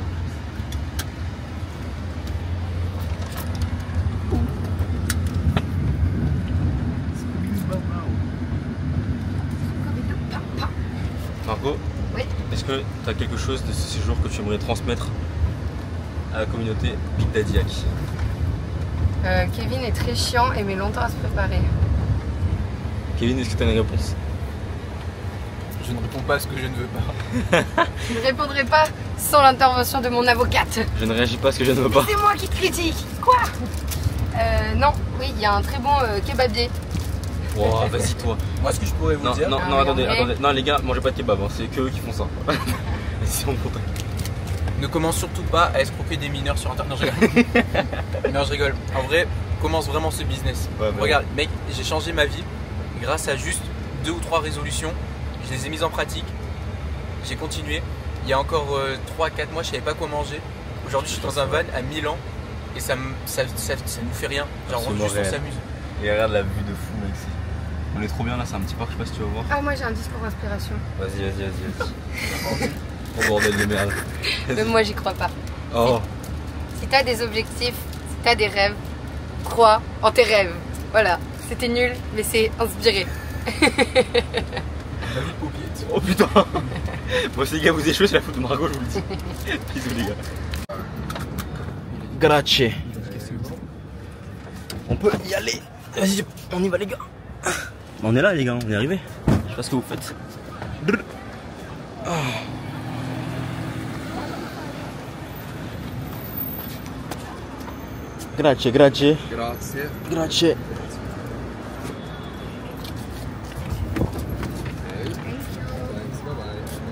Margot, Oui. est-ce que tu as quelque chose de ce séjour que tu aimerais transmettre à la communauté Big Daddy Hack? Kevin est très chiant et met longtemps à se préparer. Kevin, est-ce que tu as une réponse? Je ne réponds pas à ce que je ne veux pas. Je ne répondrai pas sans l'intervention de mon avocate. Je ne réagis pas à ce que je ne veux pas. C'est moi qui te critique. Quoi? Non, oui, il y a un très bon kebabier. Oh, vas-y toi. Moi, ce que je pourrais vous dire. Non, Ah, attendez, mais- attendez. Non les gars, mangez pas de kebab, hein. C'est que eux qui font ça. Vas-y, on compte. Ne commence surtout pas à escroquer des mineurs sur internet. Non, je rigole. Non, je rigole. En vrai, commence vraiment ce business. Ouais. Regarde, mec, j'ai changé ma vie grâce à juste 2 ou 3 résolutions. Je les ai mises en pratique. J'ai continué. Il y a encore 3-4 mois, je savais pas quoi manger. Aujourd'hui, je suis dans un van à Milan et ça nous fait rien. Genre, Absolument juste on réel. s'amuse. Et regarde la vue de fou, mec. On est trop bien là, c'est un petit parc, je sais pas si tu vas voir. Ah, moi j'ai un discours inspiration. Vas-y. Oh bordel de merde. Même moi j'y crois pas. Oh. Si t'as des objectifs, si t'as des rêves, crois en tes rêves. Voilà, c'était nul, mais c'est inspiré. La vie paupiette. Oh putain. Bon, si les gars vous échouez, c'est la faute de Margot, je vous le dis. Bisous les gars. Grazie. On peut y aller. Vas-y, on y va les gars. On est là les gars, on est arrivé. Je sais pas ce que vous faites. Grazie. Grazie. Grazie.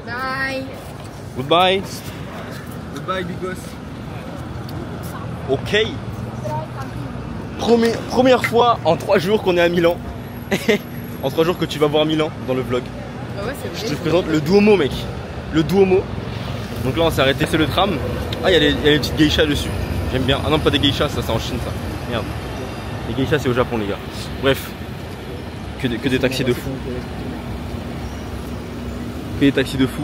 Bye. Goodbye. Goodbye, big boss. Ok. Première fois en 3 jours qu'on est à Milan. En 3 jours que tu vas voir Milan dans le vlog. Ah ouais, c'est Je vrai. te présente le Duomo, mec. Le Duomo. Donc là, on s'est arrêté, c'est le tram. Ah, il y a les petites geishas dessus. J'aime bien. Ah non, pas des geishas, ça c'est en Chine, ça. Merde. Les geishas, c'est au Japon, les gars. Bref. Que des taxis de fou. Que des taxis de fou.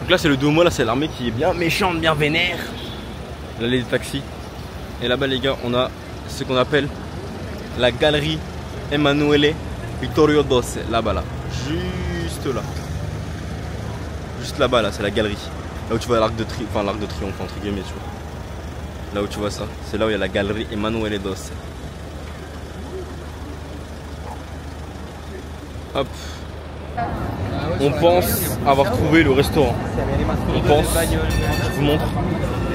Donc là, c'est le Duomo, là, c'est l'armée qui est bien méchante, bien vénère. Là, les taxis. Et là-bas, les gars, on a ce qu'on appelle la galerie Emanuele Vittorio Dosse. Là-bas, là. Juste là. Juste là-bas, là, c'est la galerie. Là où tu vois l'arc de triomphe, entre guillemets, tu vois. Là où tu vois ça, c'est là où il y a la galerie Emanuele Dosse. Hop. On pense avoir trouvé le restaurant. On pense. Je vous montre.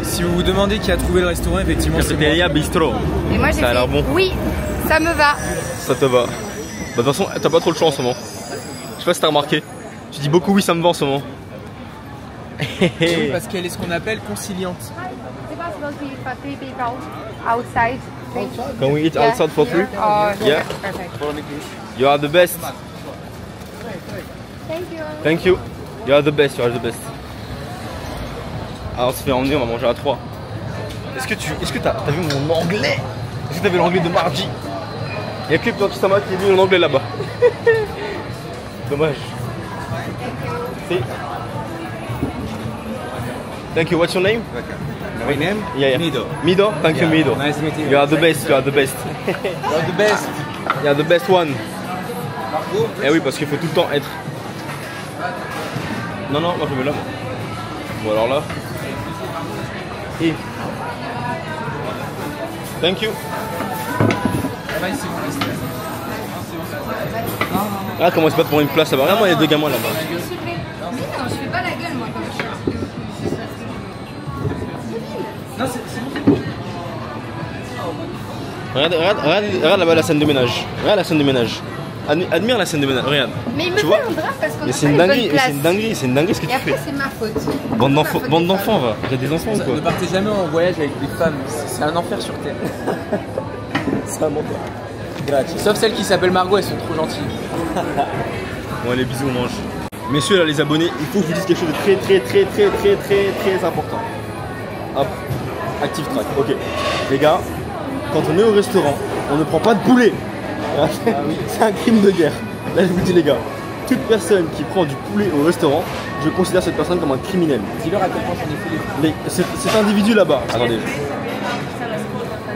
Si vous vous demandez qui a trouvé le restaurant, effectivement, c'est moi. Cafeteria Bistro. Et moi j'ai Ça a fait, l'air bon. oui, ça me va. Ça te va. Bah, de toute façon, t'as pas trop le choix en ce moment. Je sais pas si t'as remarqué. Tu dis beaucoup oui, ça me va en ce moment. Oui, parce qu'elle est ce qu'on appelle conciliante. C'est pas supposed to be for 3 people outside. Can we eat outside for free? Oh, Yeah. perfect. You are the best. Thank you. Thank you. You are the best, you are the best. Alors on se fait emmener, on va manger à 3. Est-ce que t'as vu mon anglais? Est-ce que t'as vu l'anglais de Margie? Il y a que Pantama qui dit mon anglais là-bas. Dommage. Si. Thank you, what's your name? My name? Yeah. Mido. Mido? Thank you, Mido. Nice to meet you. You are the best, you are the best. You're the best. You are the best one. Eh oui, parce qu'il faut tout le temps être. Non, moi je vais là. Bon alors là. Et. Thank you. Ah, comment c'est pas pour une place là-bas? Regarde-moi les deux gamins là-bas. Non, je fais pas la gueule moi quand je Regarde là-bas la scène de ménage. Regarde la scène de ménage. Admire la scène de ménage, regarde. Mais il me tu fait vois? un drap parce qu'on Mais a c'est pas une les dinguerie, bonnes places. c'est une dinguerie ce que Et tu après fais. c'est ma faute. Bande d'enfants, va. J'ai des enfants ou quoi? Ne partez jamais en voyage avec des femmes, c'est un enfer sur terre. C'est un menteur. Sauf celles qui s'appellent Margot, elles sont trop gentilles. Bon allez, bisous, on mange. Messieurs là les abonnés, il faut que je vous dise quelque chose de très important. Hop, Active Track, ok. Les gars, quand on est au restaurant, on ne prend pas de poulet. C'est un crime de guerre. Là je vous dis les gars, toute personne qui prend du poulet au restaurant, je considère cette personne comme un criminel. Dis-leur à quel point j'en ai fait. Cet individu là-bas, attendez.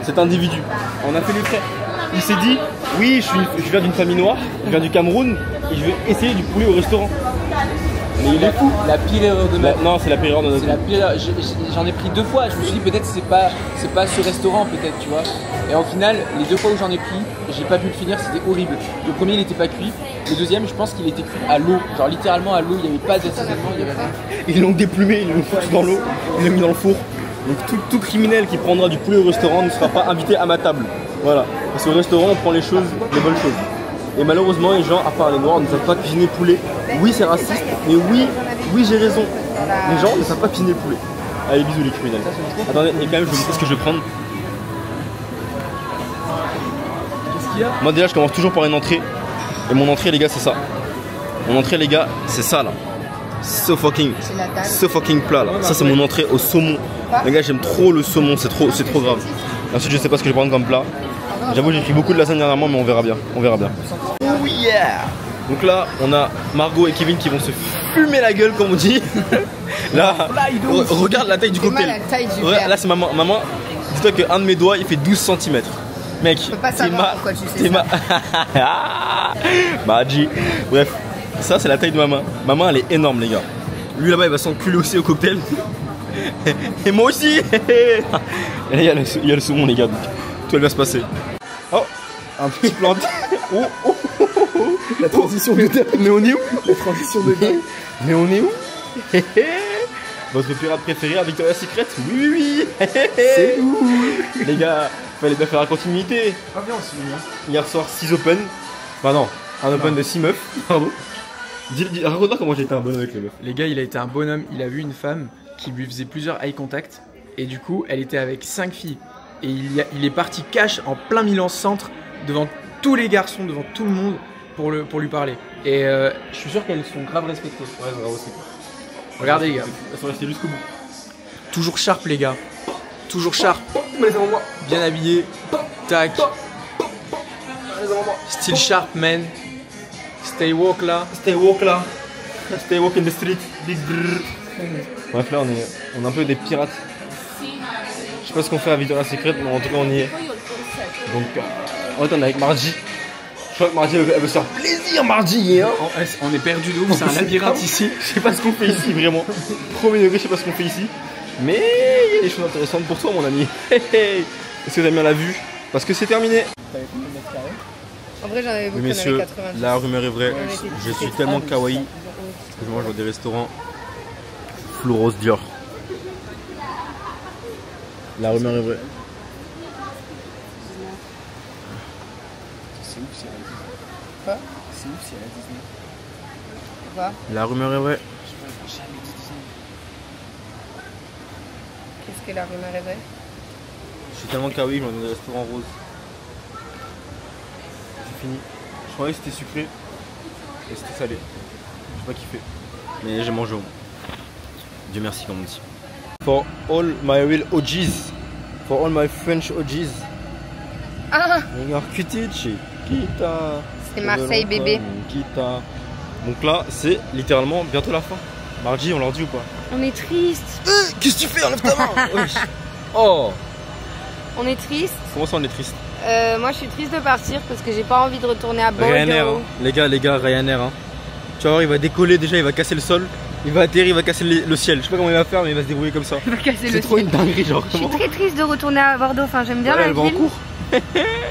Cet individu, on a fait les frais. Il s'est dit, oui, je viens d'une famille noire, je viens du Cameroun et je vais essayer du poulet au restaurant. Mais il est fou. La pire erreur de ma vie. Non, c'est la pire erreur de notre C'est vie. la pire erreur. J'en ai pris 2 fois. Je me suis dit peut-être c'est pas ce restaurant peut-être, tu vois. Et en final, les 2 fois où j'en ai pris, j'ai pas pu le finir, c'était horrible. Le premier il était pas cuit. Le deuxième, je pense qu'il était cuit à l'eau. Genre littéralement à l'eau, il n'y avait pas d'assaisonnement, il y avait rien. Ils l'ont déplumé, ils l'ont foutu dans l'eau, ils l'ont mis dans le four. Donc tout criminel qui prendra du poulet au restaurant ne sera pas invité à ma table. Voilà. Parce qu'au restaurant, on prend les bonnes choses. Et malheureusement, les gens, à part les noirs, ne savent pas cuisiner poulet. Oui, c'est raciste, mais oui, j'ai raison. Les gens ne savent pas cuisiner poulet. Allez, bisous les criminels. Attendez, et quand même, je vais vous dire ce que je vais prendre. Qu'est-ce qu'il y a? Moi, déjà, je commence toujours par une entrée. Et mon entrée, les gars, c'est ça. Mon entrée, les gars, c'est ça là. So fucking plat là. Ça, c'est mon entrée au saumon. Les gars, j'aime trop le saumon, c'est trop grave. Ensuite, je sais pas ce que je vais prendre comme plat. J'avoue, j'ai pris beaucoup de lasagne dernièrement, mais on verra bien. Oh yeah! Donc là, on a Margot et Kevin qui vont se fumer la gueule, comme on dit. Là, regarde la taille du cocktail. La taille du verre. Là, c'est maman. Maman, dis-toi qu'un de mes doigts, il fait 12 cm. Mec, Je peux pas savoir pourquoi tu sais ça. Margie. Bref, ça, c'est la taille de maman. Maman, elle est énorme, les gars. Lui, là-bas, il va s'enculer aussi au cocktail. Et moi aussi. Et là, il y a le saumon, les gars. Donc, tout va bien se passer. Oh, un petit plant. Oh. La transition de dingue. Mais on est où? La transition de dingue. Mais on est où? Votre pirate préféré à Victoria's Secret? Oui. C'est où? Les gars, fallait bien faire la continuité. Ah bien aussi. Hier soir, 6 open. Enfin non, un open de 6 meufs. Pardon. Raconte-moi comment j'ai été un bonhomme avec les meufs. Les gars, il a été un bonhomme. Il a vu une femme qui lui faisait plusieurs eye contact. Et du coup, elle était avec 5 filles. Et il est parti cash en plein Milan centre devant tous les garçons, devant tout le monde pour lui parler. Et je suis sûr qu'elles sont grave respectées. Ouais, c'est grave aussi. Regardez les gars. Elles sont restées jusqu'au bout. Toujours sharp les gars. Toujours sharp. Bien habillé. Tac. Still sharp man. Stay walk là. Stay walk là. Stay walk in the street. Big brrr. Bref, là on est un peu des pirates. Je sais pas ce qu'on fait à Victoria's Secret, mais en tout cas on y est. Donc en fait on est avec Margie. Je crois que Margie elle veut se faire plaisir, Margie, hein. On est perdu de ouf, c'est un labyrinthe ici. Je sais pas ce qu'on fait ici vraiment. Premier degré, je sais pas ce qu'on fait ici. Mais il y a des choses intéressantes pour toi mon ami. Est-ce que t'as bien la vue? Parce que c'est terminé. En vrai, j'en avais beaucoup, Messieurs, on avait 90. la rumeur est vraie. On était Je suis tous tellement les kawaii que je mange dans des restaurants Floros Dior. La rumeur est vraie. C'est ouf si elle a Disney. Quoi? C'est ouf si elle a Disney. Quoi? La rumeur est vraie. Je jamais dit Disney. Qu'est-ce que la rumeur est vraie? Je suis tellement kawaii, je m'en vais dans des restaurants roses. C'est fini. Je croyais que c'était sucré et c'était salé. J'ai pas kiffé. Mais j'ai mangé au moins. Dieu merci comme on dit. For all my real OGs. For all my French OGs. Ah, Regarde Kutichi. Kita. c'est Marseille bébé. Kita. Donc là, c'est littéralement bientôt la fin. Mardi, on leur dit ou pas? On est triste. Qu'est-ce que tu fais? Enlève ta main. Wesh. Oh. On est triste. Comment ça on est triste? Moi je suis triste de partir parce que j'ai pas envie de retourner à Bordeaux. Ryanair, hein. Les gars, Ryanair. Hein. Tu vas voir, il va décoller déjà, il va casser le sol. Il va atterrir, il va casser le ciel. Je sais pas comment il va faire, mais il va se débrouiller comme ça. Il va casser le C'est trop ciel. une dinguerie, genre. Je suis très triste de retourner à Bordeaux. Enfin, j'aime bien la Elle va en ville. cours.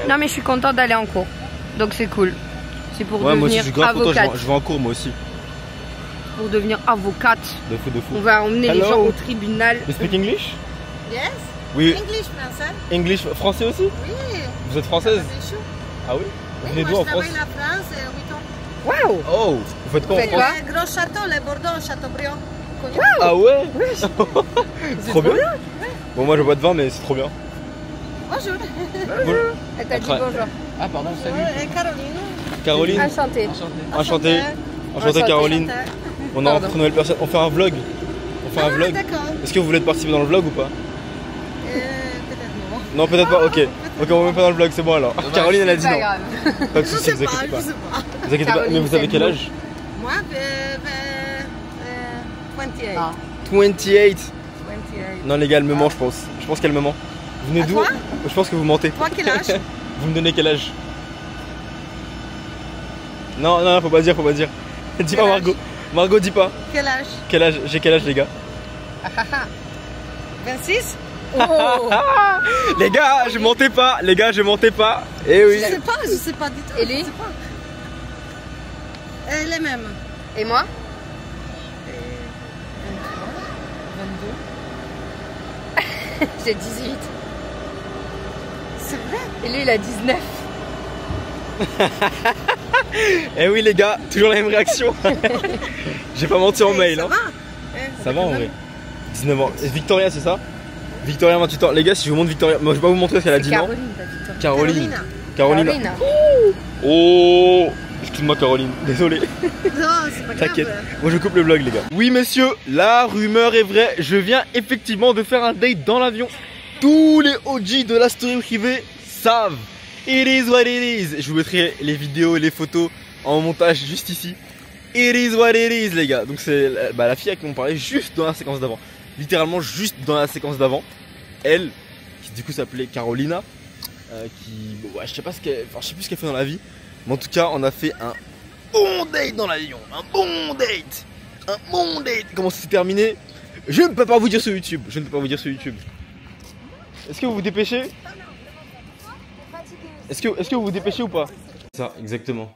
Non, mais je suis contente d'aller en cours. Donc c'est cool. C'est pour Ouais, moi aussi, devenir je suis grave content. avocate. Je vais en cours, moi aussi. Pour devenir avocate, De fou. on va emmener les Hello. gens au tribunal. You speak English? Yes, Oui. English, français. English, français aussi? Oui. Vous êtes française? Bien sûr. Ah oui? Vous venez Oui, d'où moi en je France? travaille en France 8 ans. Waouh! Oh! Vous faites quoi en Vous faites France? quoi? Gros château, les Bordeaux, Châteaubriand. Connu. Ah ouais? C'est Trop bien? Bon, moi je bois de vin, mais c'est trop bien. Bonjour. Elle t'a dit Après- bonjour. Ah, pardon, salut. Et Caroline. Caroline? Enchantée. Enchanté. Enchanté, Caroline. On a rencontré une nouvelle personne. On fait un vlog. On fait un vlog. D'accord. Est-ce que vous voulez participer dans le vlog ou pas? Peut-être non. Non, peut-être pas, ok. Ok, on va même pas dans le vlog, c'est bon alors. Caroline, elle a dit C'est pas non. grave. Pas de Je soucis, sais vous pas, inquiétez je pas. sais pas. Vous inquiétez pas, Caroline, mais vous c'est avez quel beau. âge? Moi, 28. Ah. 28. 28. Non, les gars, elle me ment, je pense. Je pense qu'elle me ment. Vous venez À d'où? toi? Je pense que vous mentez. Toi, quel âge? Vous me donnez quel âge? Non, faut pas dire, faut pas dire. Dis pas Quel Margot. Margot, dis pas. Quel âge? Quel âge? J'ai quel âge, les gars? 26? Oh. Les gars, je mentais pas. Les gars, je mentais pas. Eh oui. Je sais pas du tout. Et lui? Je sais pas. Les mêmes. Et moi? 22. J'ai 18. C'est vrai? Et lui il a 19. Eh oui, les gars, toujours la même réaction. J'ai pas menti en mail. Ça Hein. va? Ça va en vrai. 19 ans. Et Victoria, c'est ça? Victoria, 28 ans. Les gars, si je vous montre Victoria, moi je vais pas vous montrer ce qu'elle a dit, non? Caroline, t'as dit toi. Caroline. Carolina. Carolina. Oh! Excuse-moi, Caroline. Désolé. Non, c'est pas grave. T'inquiète. Moi je coupe le vlog, les gars. Oui, messieurs, la rumeur est vraie. Je viens effectivement de faire un date dans l'avion. Tous les OG de la story privée savent. It is what it is. Je vous mettrai les vidéos et les photos en montage juste ici. It is what it is, les gars. Donc c'est la fille à qui on parlait juste dans la séquence d'avant. Littéralement juste dans la séquence d'avant. Elle, qui du coup s'appelait Carolina, ouais, je sais pas ce qu'elle, enfin, je sais plus ce qu'elle fait dans la vie. Mais en tout cas, on a fait un bon date dans l'avion. Un bon date. Un bon date. Comment ça s'est terminé? Je ne peux pas vous dire sur YouTube. Je ne peux pas vous dire sur YouTube. Est-ce que vous vous dépêchez? Est-ce que vous vous dépêchez ou pas? Ça, exactement.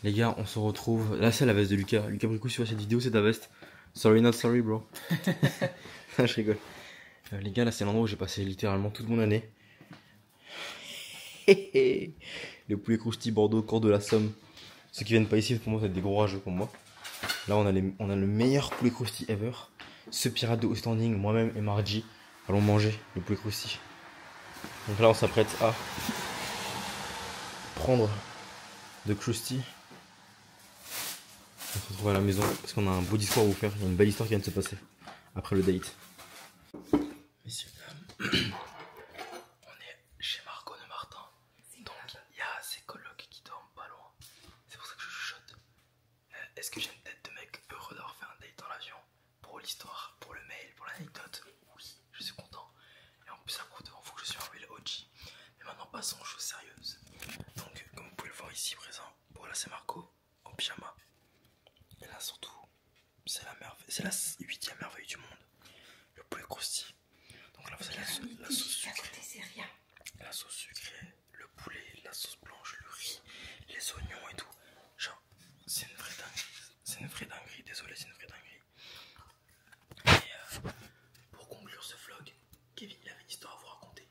Les gars, on se retrouve. Là, c'est la veste de Lucas. Lucas Bricou, si tu vois cette vidéo, c'est ta veste. Sorry, not sorry, bro. Je rigole. Les gars, là, c'est l'endroit où j'ai passé littéralement toute mon année. Le poulet croustille Bordeaux, Cours de la Somme. Ceux qui viennent pas ici, pour moi, c'est des gros rageux comme moi. Là, on a le meilleur poulet croustille ever. Ce pirate de haut standing, moi-même et Margie, allons manger le poulet croustille. Donc là, on s'apprête à prendre de croustille. On se retrouve à la maison parce qu'on a un beau discours à vous faire. Il y a une belle histoire qui vient de se passer après le date. Messieurs, dames, on est chez Margot de Martin. Donc il y a ses colocs qui dorment pas loin. C'est pour ça que je chuchote. Est-ce que j'ai une tête de mec heureux d'avoir fait un date dans l'avion? Pour l'histoire, pour le mail, pour l'anecdote? Oui, je suis content. Et en plus à court devant, faut que je sois un real OG. Mais maintenant passons aux choses sérieuses. Donc comme vous pouvez le voir ici présent, voilà c'est Margot en pyjama. Et là surtout, c'est la 8e merveille du monde. Le poulet croustille. Donc là vous avez la sauce sucrée. La sauce sucrée, le poulet, la sauce blanche, le riz, les oignons et tout. Genre, c'est une vraie dinguerie. C'est une vraie dinguerie, désolé, c'est une vraie dinguerie. Et pour conclure ce vlog, Kevin il avait une histoire à vous raconter.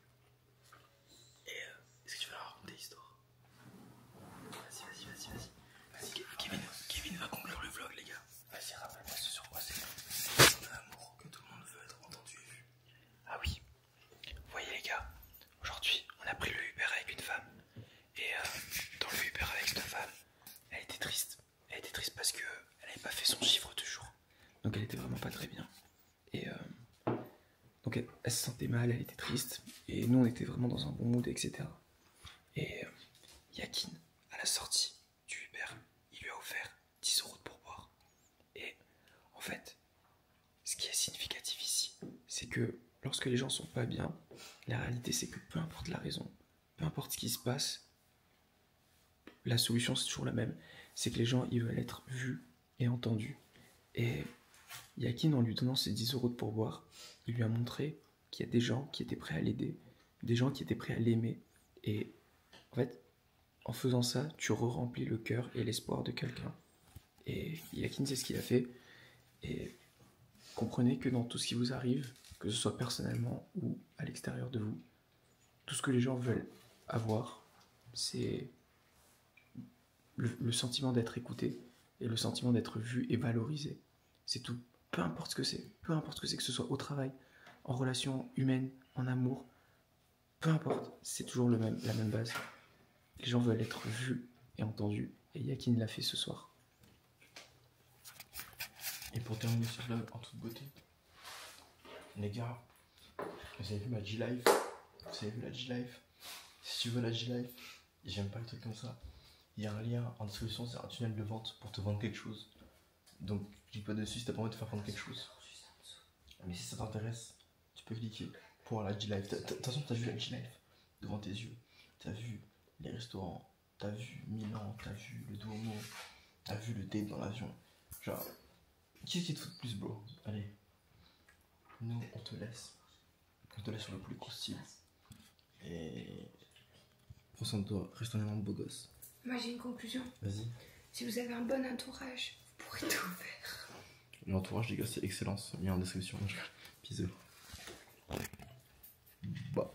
Et est-ce que tu veux la raconter l'histoire? Vas-y. Kevin va conclure le vlog, les gars. Vas-y, rappelle-moi ce sur quoi c'est. C'est l'amour que tout le monde veut être entendu et vu. Ah oui. était mal, elle était triste, et nous on était vraiment dans un bon mood, etc. Et Yakin, à la sortie du Uber, il lui a offert 10 € de pourboire. Et en fait, ce qui est significatif ici, c'est que lorsque les gens sont pas bien, la réalité c'est que peu importe la raison, peu importe ce qui se passe, la solution c'est toujours la même. C'est que les gens ils veulent être vus et entendus. Et Yakin, en lui donnant ces 10 € de pourboire, il lui a montré qu'il y a des gens qui étaient prêts à l'aider, des gens qui étaient prêts à l'aimer. Et en fait, en faisant ça, tu re-remplis le cœur et l'espoir de quelqu'un. Et Yakin, c'est ce qu'il a fait. Et comprenez que dans tout ce qui vous arrive, que ce soit personnellement ou à l'extérieur de vous, tout ce que les gens veulent avoir, c'est le sentiment d'être écouté et le sentiment d'être vu et valorisé. C'est tout. Peu importe ce que c'est. Peu importe ce que ce soit au travail, en relation humaine, en amour. Peu importe, c'est toujours la même base. Les gens veulent être vus et entendus. Et Yakin l'a fait ce soir. Et pour terminer sur là, en toute beauté, les gars, vous avez vu ma G-Life? Vous avez vu la G-Life? Si tu veux la G-Life, j'aime pas les trucs comme ça. Il y a un lien en description, c'est un tunnel de vente pour te vendre quelque chose. Donc, clique pas dessus si t'as pas envie de faire vendre quelque chose. Mais si ça t'intéresse, tu peux cliquer pour la G-Life. De toute façon, t'as vu la G-Life devant tes yeux. T'as vu les restaurants, t'as vu Milan, t'as vu le Duomo, t'as vu le date dans l'avion. Genre, qu'est-ce qui te fout de plus, bro? Allez, nous, on te laisse. On te laisse sur le plus cool style. Et prends soin de toi, reste un énorme beau gosse. Moi j'ai une conclusion. Vas-y. Si vous avez un bon entourage, vous pourrez tout faire. L'entourage, les gars, c'est excellence. Mis en description. Bisous. Bah.